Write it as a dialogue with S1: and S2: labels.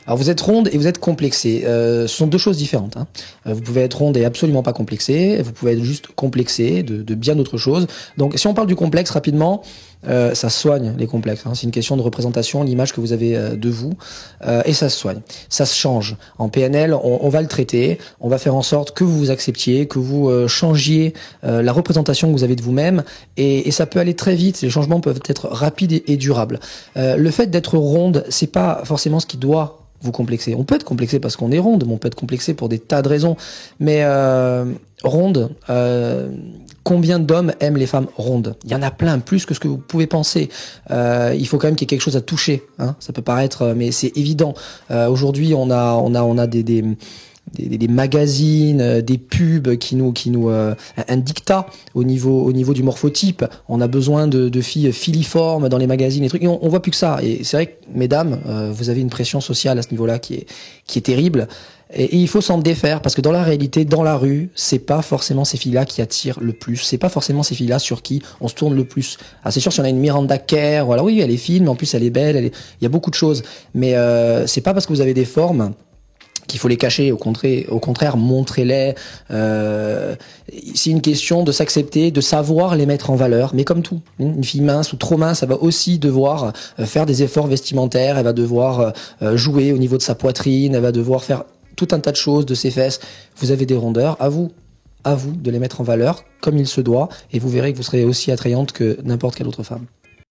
S1: Alors vous êtes ronde et vous êtes complexée. Ce sont deux choses différentes. Hein. Vous pouvez être ronde et absolument pas complexée. Vous pouvez être juste complexée de bien d'autres choses. Donc si on parle du complexe rapidement, ça se soigne les complexes. Hein. C'est une question de représentation, l'image que vous avez de vous, et ça se soigne. Ça se change. En PNL, on va le traiter. On va faire en sorte que vous vous acceptiez, que vous changiez la représentation que vous avez de vous-même, et ça peut aller très vite. Les changements peuvent être rapides et durables. Le fait d'être ronde, c'est pas forcément ce qui doit vous complexer. On peut être complexé parce qu'on est ronde, mais on peut être complexé pour des tas de raisons. Mais ronde, combien d'hommes aiment les femmes rondes? Il y en a plein, plus que ce que vous pouvez penser. Il faut quand même qu'il y ait quelque chose à toucher. Hein. Ça peut paraître, mais c'est évident. Aujourd'hui, on a des magazines, des pubs qui nous un dictat au niveau du morphotype. On a besoin de filles filiformes dans les magazines, et trucs. Et on voit plus que ça. Et c'est vrai que, mesdames, vous avez une pression sociale à ce niveau-là qui est terrible. Et il faut s'en défaire, parce que dans la réalité, dans la rue, c'est pas forcément ces filles-là qui attirent le plus. C'est pas forcément ces filles-là sur qui on se tourne le plus. Ah, c'est sûr, si on a une Miranda Kerr, voilà, oui, elle est fine, mais en plus elle est belle, il y a beaucoup de choses. Mais c'est pas parce que vous avez des formes qu'il faut les cacher. Au contraire, montrez-les. C'est une question de s'accepter, de savoir les mettre en valeur. Mais comme tout, une fille mince ou trop mince, elle va aussi devoir faire des efforts vestimentaires. Elle va devoir jouer au niveau de sa poitrine. Elle va devoir faire tout un tas de choses, de ses fesses. Vous avez des rondeurs. À vous de les mettre en valeur comme il se doit. Et vous verrez que vous serez aussi attrayante que n'importe quelle autre femme.